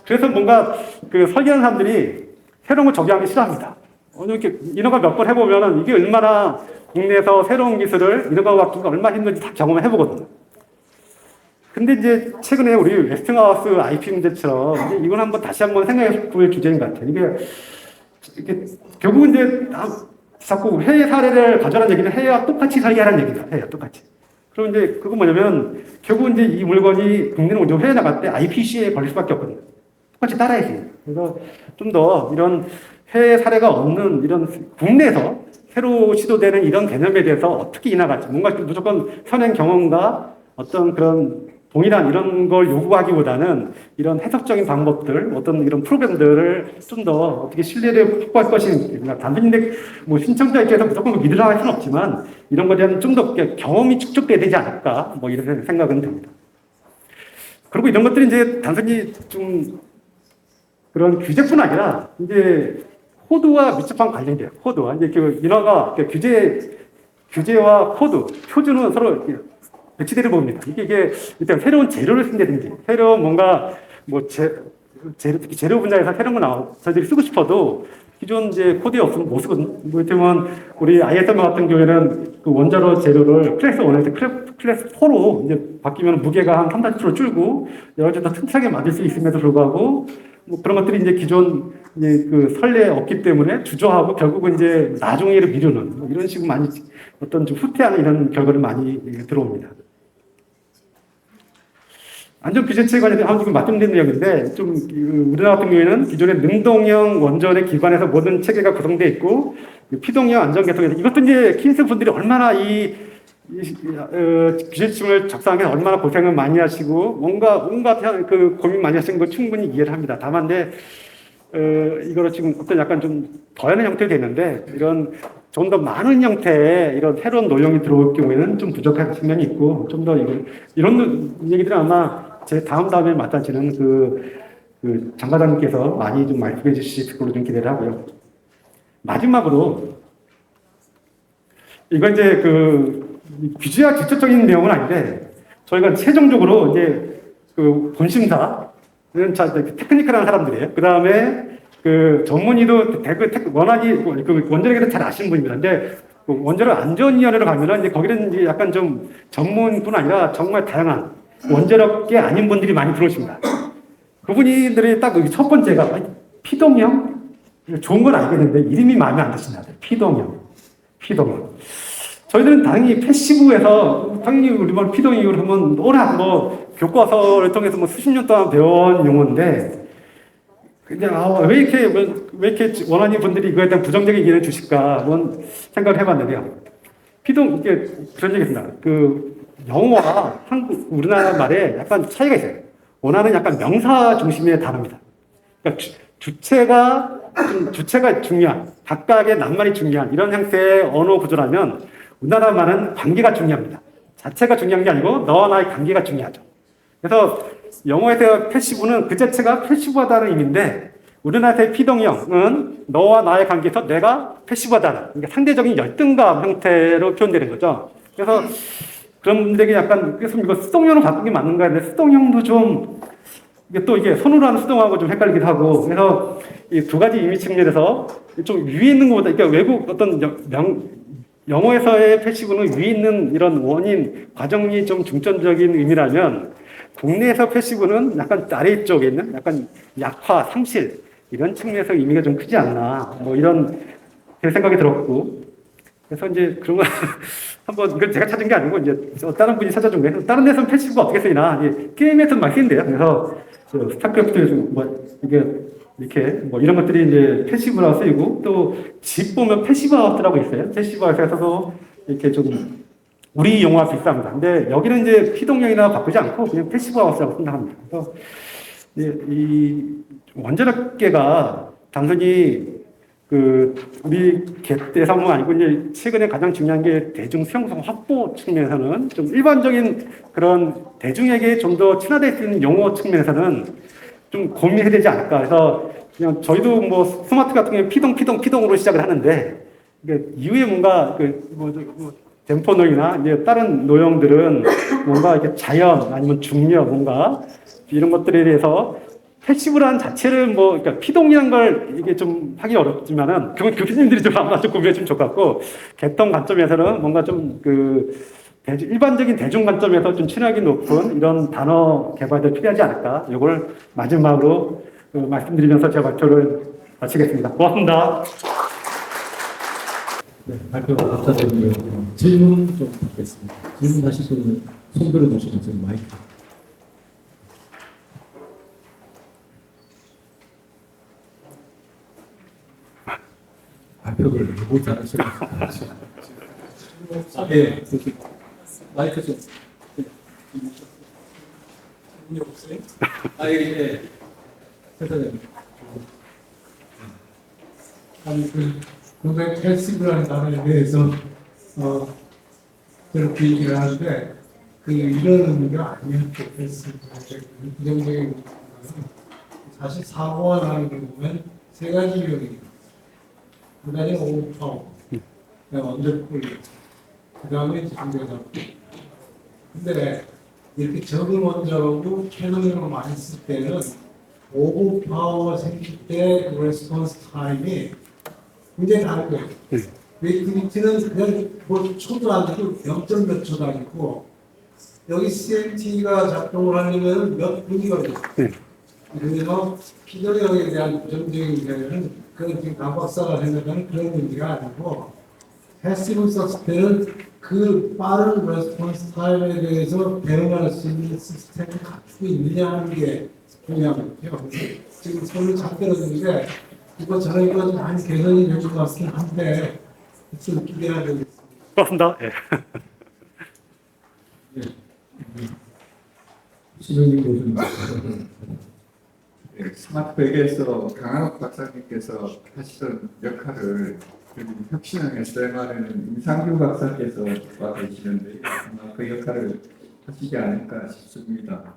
그래서 뭔가 설계하는 사람들이 새로운 걸 적용하기 싫어합니다. 이렇게 인허가 몇 번 해보면은 이게 얼마나 국내에서 새로운 기술을 인허가 받기가 얼마나 힘든지 다 경험을 해보거든요. 근데 이제 최근에 우리 웨스팅하우스 IP 문제처럼 이제 이건 한번 다시 한번 생각해 볼 주제인 것 같아요. 이게 결국은 이제 자꾸 해외 사례를 가져라는 얘기는 해외와 똑같이 살게 하라는 얘기다. 해외와 똑같이. 그럼 이제 그건 뭐냐면 결국 이제 이 물건이 국내로 오죠. 해외 나갈 때 IPC에 걸릴 수밖에 없거든요. 똑같이 따라야지. 그래서 좀 더 이런 해외 사례가 없는 이런 국내에서 새로 시도되는 이런 개념에 대해서 어떻게 인하갈지 뭔가 무조건 선행 경험과 어떤 그런 동일한 이런 걸 요구하기보다는 이런 해석적인 방법들, 어떤 이런 프로그램들을 좀 더 어떻게 신뢰를 확보할 것인가. 단순히 뭐 신청자에게서 무조건 믿으라 할 수는 없지만 이런 거에 대한 좀 더 경험이 축적돼야 되지 않을까. 뭐 이런 생각은 듭니다. 그리고 이런 것들이 이제 단순히 좀 그런 규제뿐 아니라 이제 코드와 밀접한 관련돼요. 코드와 이제 그 인허가 규제와 코드, 표준은 서로 배치되는 봅니다. 이게 일단 새로운 재료를 쓴다든지 새로운 뭔가 뭐 특히 재료 분야에서 새로운 거 저희들이 쓰고 싶어도 기존 이제 코드에 없으면 못 쓰거든요. 뭐 이를테면 우리 ISM 같은 경우에는 그 원자로 재료를 클래스 1에서 클래스 4로 이제 바뀌면 무게가 한 30~40% 줄고 여러 가지 더 튼튼하게 만들 수 있음에도 불구하고 뭐 그런 것들이 이제 기존 이제 그 선례에 없기 때문에 주저하고 결국은 이제 나중에를 미루는 뭐 이런 식으로 많이 어떤 좀 후퇴하는 이런 결과를 많이 들어옵니다. 안전 규제체에 관해서 한번 지금 말씀드린 내용인데 좀 우리나라 같은 경우에는 기존의 능동형 원전의 기관에서 모든 체계가 구성되어 있고 피동형 안전 개통에서 이것도 이제 키인스 분들이 얼마나 이 규제침을 작성하기 위해서 얼마나 고생을 많이 하시고 온갖 그 고민 많이 하신 거 충분히 이해를 합니다. 다만 이거를 지금 어떤 약간 좀 더하는 형태로 되는데 이런 좀 더 많은 형태의 이런 새로운 노령이 들어올 경우에는 좀 부족한 측면이 있고 좀 더 이런 얘기들은 아마 제 다음에 맡아지는 그 장과장님께서 많이 좀 말씀해 주실 걸로 좀 기대를 하고요. 마지막으로 이건 이제 그 규제와 직접적인 내용은 아닌데 저희가 최종적으로 이제 그 본심사는 테크니컬한 사람들이에요. 그 다음에 그 전문의도 원하기 그 원전에 대해서 잘 아시는 분입니다. 근데 그 원자력 안전위원회로 가면은 이제 거기는 이제 약간 좀 전문뿐 아니라 정말 다양한 원자력계 아닌 분들이 많이 들어오십니다. 그분들이 딱 첫 번째가 피동형 좋은 건 알겠는데 이름이 마음에 안 드신다. 피동형. 저희들은 당연히 패시브에서 당연히 우리만 피동형을 하면 워낙 뭐 교과서를 통해서 뭐 수십 년 동안 배워온 용어인데 근데 왜 이렇게 원하는 분들이 이거에 대한 부정적인 의견을 주실까 한번 생각을 해봤는데요. 이게 그런 얘기 있습니다. 그 영어와 우리나라 말에 약간 차이가 있어요. 원하는 약간 명사 중심의 단어입니다. 그러니까 주체가 중요한, 각각의 낱말이 중요한 이런 형태의 언어 구조라면 우리나라 말은 관계가 중요합니다. 자체가 중요한 게 아니고 너와 나의 관계가 중요하죠. 그래서 영어에서 패시브는 그 자체가 패시브하다는 의미인데 우리나라의 피동형은 너와 나의 관계에서 내가 패시브하다는 그러니까 상대적인 열등감 형태로 표현되는 거죠. 그래서 그런 분들에게 약간 그래서 이거 수동형으로 바꾼 게 맞는가 했는데 수동형도 좀 이게 손으로 하는 수동하고 좀 헷갈리기도 하고 그래서 이 두 가지 의미 측면에서 좀 위에 있는 것보다 그러니까 외국 어떤 영어에서의 패시브는 위에 있는 이런 원인 과정이 좀 중점적인 의미라면 국내에서 패시브는 약간 아래쪽에 있는 약간 약화, 상실 이런 측면에서 의미가 좀 크지 않나 뭐 이런 생각이 들었고 그래서 이제 그런 거 한번 이건 제가 찾은 게 아니고 이제 다른 분이 찾아준 거예요. 다른 데서는 패시브가 어떻게 쓰이나 게임에서는 많이 쓰인대요. 그래서 스타크래프트에서 뭐 이게 이렇게 뭐 이런 것들이 이제 패시브라고 쓰이고 또 집 보면 패시브 하우스라고 있어요. 패시브 하우스에서도 이렇게 좀 우리 용어와 비슷합니다. 근데 여기는 이제 피동형이나 바꾸지 않고 그냥 패시브 하우스라고 쓴다 합니다. 그래서 이 원자력계가 단순히 우리 대상은 아니고 이제 최근에 가장 중요한 게 대중 수용성 확보 측면에서는 좀 일반적인 그런 대중에게 좀 더 친화될 수 있는 용어 측면에서는 좀 고민해야 되지 않을까. 그래서 그냥 저희도 뭐 스마트 같은 경우에 피동으로 시작을 하는데 이후에 뭔가 댐퍼노이나 이제 다른 노형들은 뭔가 이렇게 자연 아니면 중력 뭔가 이런 것들에 대해서 패시브라는 자체를 뭐, 그러니까 피동이라는 걸 이게 좀 하기 어렵지만은, 그건 교수님들이 좀 아마 좀 구분해 주면 좋을 것 같고, 개통 관점에서는 뭔가 좀 일반적인 대중 관점에서 좀 친화력이 높은 이런 단어 개발도 필요하지 않을까. 이걸 마지막으로 말씀드리면서 제가 발표를 마치겠습니다. 고맙습니다. 네, 발표 감사드리고요. 질문 좀 받겠습니다. 질문하실 분은 손 들어주시면 지금 마이크. 발표를 못 잘하시는 예, 마이크 좀. 예. 선생님. 아니, 그게 패시브라는 단어에 대해서, 그렇게 얘기를 하는데, 이런 의미가 아니었죠, 패시브의 부정적인 의미는. 사실 사고가 나는 걸 보면 세 가지 유형입니다. 한 가지는 오버파워, 언더풀, 그 다음에 집중되다. 근데 이렇게 적을 먼저 하고 캐논으로 많이 쓸 때는 오버파워 생길 때 레스폰스 타임이 굉장히 다른 거예요. 웨이트리티는 그냥 뭐 초도 안 되고 0점 몇 초도 아니고 여기 CMT가 작동을 하려면 몇 분이 걸려요. 그래서 피드력에 대한 부정적인 의견은 그건 지금 강 박사가 생각하는 그런 문제가 아니고 패시브 썼을 때는 그 빠른 레스폰스 타임에 대해서 대응할 수 있는 시스템을 갖추고 있느냐 하는 게 중요한 거죠. 지금 손을 잘 들었는데 이거 저는 이거 좀 많이 개선이 될 것 같긴 한데 좀 기대해야 되겠습니다. 고맙습니다. 예. 신영님 교수님. 스마트백에서 강한옥 박사님께서 하시던 역할을 혁신형에 쓸만한 임상규 박사께서 와 계시는데 아마 그 역할을 하시지 않을까 싶습니다.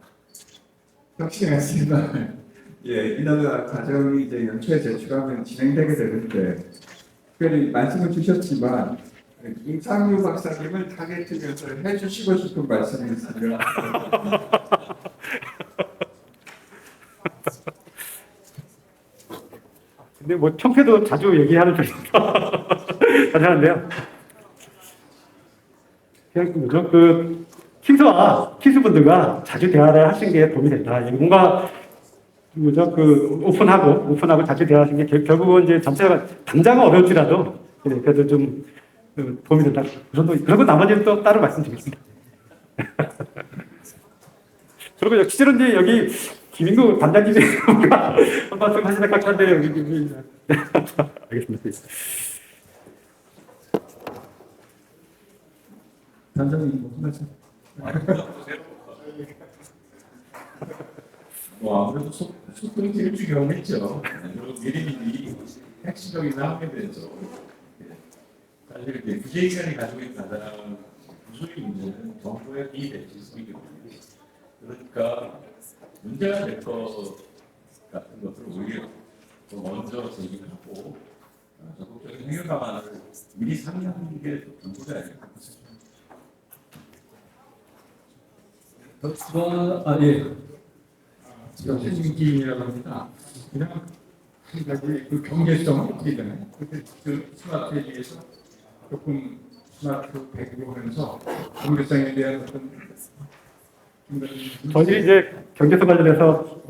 혁신형에 쓸만한 인허가 과정이 이제 연초에 제출하면 진행되게 되는데 특별히 말씀을 주셨지만 임상규 박사님을 타겟팅해서 해주시고 싶은 말씀이 있으면 근데 뭐 평소에도 자주 얘기하는 편이니까 자주 하는데요. 그냥 뭐죠? 키스와 키스분들과 자주 대화를 하시는 게 도움이 된다. 뭔가 뭐죠? 오픈하고 자주 대화하시는 게 결국은 이제 전체가 당장은 어려울지라도 그래도 좀 도움이 된다. 그 정도. 그리고 나머지는 또 따로 말씀드리겠습니다. 그리고 실제로 이제 여기 김인구 단장님이 한 말씀 하시는 것 같은데 알겠습니다. 단장님 무슨 말씀? 아무래도 소통이 제일 중요하겠죠. 미리미리 핵심적인 상황에 대해서 사실 이제 규제기관이 가지고 있는 가장 구조적인 문제는 정부의 개입의 질서이거든요. 그러니까 문제가 될 것 같은 것을 오히려 더 먼저 제기를 하고 적극적인 해결 방안을 미리 상의하는 게 정부가 아닐까 싶습니다. 더 추가, 예. 제가 최진기라고 합니다. 그냥 한 가지 경계성은 어떻게 되나요? 그 스마트에 비해서 조금 스마트 백으로 하면서 경계성에 대한 어떤 저희 이제 경제성 관련해서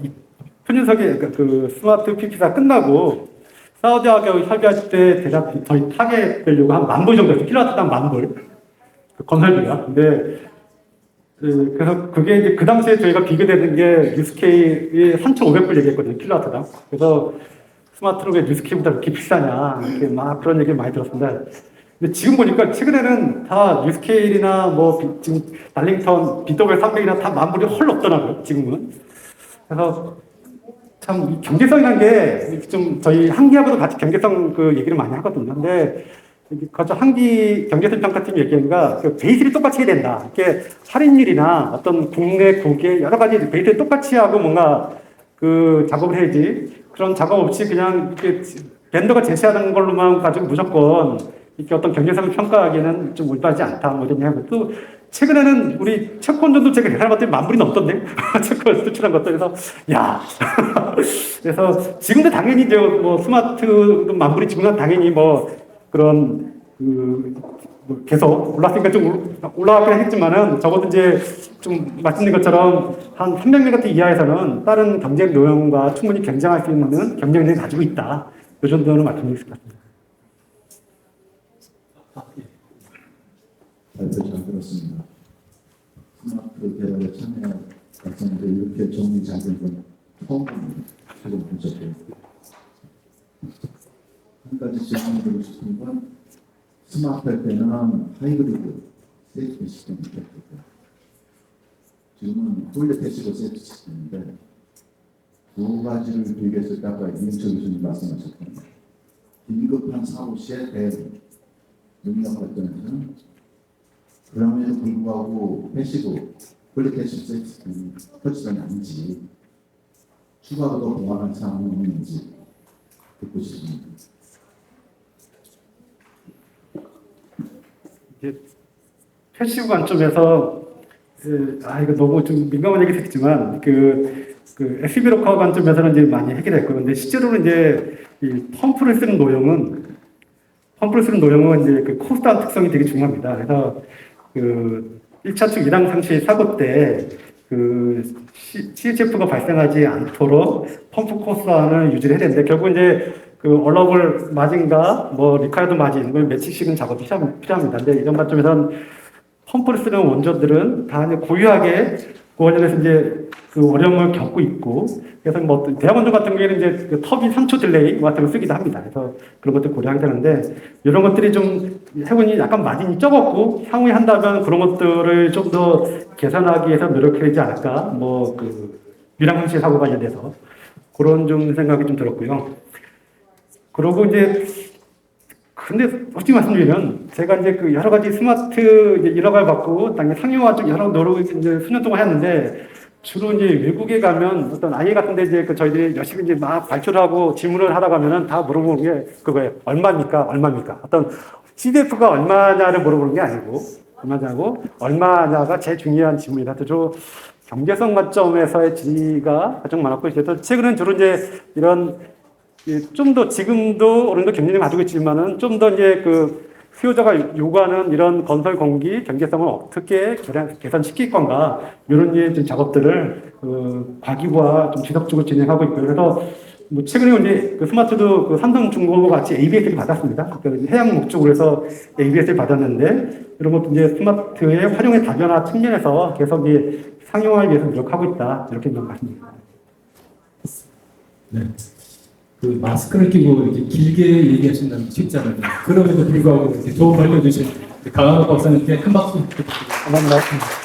표준석의 그 스마트 PP가 끝나고 사우디아라비아 협의할 때 대략 저희 타겟 밸류가 한 10,000불 정도 필요하다면 10,000불 건설비가. 근데 그래서 그게 이제 그 당시에 저희가 비교되는 게 뉴스케이이 3,500불 얘기했거든요, 킬로와트당. 그래서 스마트로 왜 뉴스케이보다 이렇게 비싸냐, 이렇게 막 그런 얘기 많이 들었습니다. 근데 지금 보니까 최근에는 다 뉴스케일이나 뭐 지금 달링턴, BW300이나 다 10,000불이 헐 없더라고요, 지금은. 그래서 참 이 경제성이라는 게 좀 저희 한기하고도 같이 경제성 그 얘기를 많이 하거든요. 근데 거저 한기 경제성 평가팀 얘기하니까 그 베이스를 똑같이 해야 된다. 이렇게 할인율이나 어떤 국내 국외 여러 가지 베이스를 똑같이 하고 뭔가 그 작업을 해야지. 그런 작업 없이 그냥 이렇게 벤더가 제시하는 걸로만 가지고 무조건 이렇게 어떤 경제성을 평가하기에는 좀 올바르지 않다. 뭐 이런 이야기하고 또 최근에는 우리 채권전도 제가 계산해봤더니 10,000불이 넘던데 채권 수출한 것도. 그래서 야 그래서 지금도 당연히 이제 뭐 스마트 10,000불이 지금은 당연히 뭐 그런 뭐 계속 올랐으니까 좀 올라가긴 했지만은 적어도 이제 좀 말씀드린 것처럼 한 300메가트 이하에서는 다른 경쟁 노형과 충분히 경쟁할 수 있는 경쟁력을 가지고 있다. 이 정도는 말씀드릴 수 있습니다. 발표 잘 들었습니다. 스마트 개발에 참여한 학생들 이렇게 정리 잘 된 건 처음입니다. 최근 분석해. 한 가지 질문드리고 싶은 건 스마트 할 때는 하이브리드 세이프 시스템이 있었고 지금은 홀리 패시브 세이프 시스템인데 두 가지를 비교했을 때 아까 이인철 교수님 말씀하셨던 긴급한 사고 시에 대응 능력 발전에서는 그럼에도 불구하고 패시브 홀리 패시브 세이프 시스템이 터치선이 아닌지 추가로 더 보완할 사항이 있는지 듣고 싶습니다. 패시브 관점에서 이거 너무 좀 민감한 얘기 되겠지만 그 SB 로커 관점에서는 이제 많이 해결했고, 근데 실제로는 이제 이 펌프를 쓰는 노형은 이제 그 코스트한 특성이 되게 중요합니다. 그래서 그 1차 축 2당 상시 사고 때 그 CHF가 발생하지 않도록 펌프 코스트안을 유지를 해야 되는데 결국 이제 그 얼러블 마진과 뭐 리카이어드 마진 을 매치식은 작업이 필요합니다. 근데 이런 관점에서는 펌프를 쓰는 원조들은 다 이제 고유하게 그 관련해서 이제 그 어려움을 겪고 있고, 그래서 뭐 대학 원조 같은 경우에는 이제 그 터빈 3초 딜레이 같은 걸 쓰기도 합니다. 그래서 그런 것들 고려하게 되는데 이런 것들이 좀 해군이 약간 마진이 적었고 향후에 한다면 그런 것들을 좀 더 개선하기 위해서 노력해야 되지 않을까, 뭐 그 유랑항시 사고 관련돼서 그런 좀 생각이 좀 들었고요. 그리고 이제 근데 솔직히 말씀드리면 제가 이제 그 여러 가지 스마트 이제 일허가를 받고 당연히 상용화 쪽 여러 노력을 이제 수년 동안 했는데 주로 이제 외국에 가면 어떤 IA 같은데 이제 그 저희들이 열심히 이제 막 발표를 하고 질문을 하다 가면은 다 물어보는 게 그거예요. 얼마입니까? 어떤 CDF가 얼마냐를 물어보는 게 아니고 얼마냐가 제일 중요한 질문이다. 저 경제성 관점에서의 질의가 가장 많았고, 그래서 최근은 주로 이제 이런 좀 더 지금도 어느 정도 경쟁력을 가지고 있지만은 좀 더 이제 그 수요자가 요구하는 이런 건설 공기 경제성을 어떻게 개선시킬 건가 이런 이제 작업들을 과기부와 좀 지속적으로 진행하고 있고요. 그래서 뭐 최근에 이제 그 스마트도 그 삼성중공업과 같이 ABS를 받았습니다. 그 해양 목적으로 해서 ABS를 받았는데 이런 것도 이제 스마트의 활용의 다변화 측면에서 계속 상용화를 위해서 노력하고 있다 이렇게 좀 말씀드립니다. 네. 그 마스크를 끼고 이렇게 길게 얘기하신다는 게 쉽잖아요. 그럼에도 불구하고 이렇게 도움 알려주신 강한호 박사님께 한 박수 부탁드립니다. 감사합니다.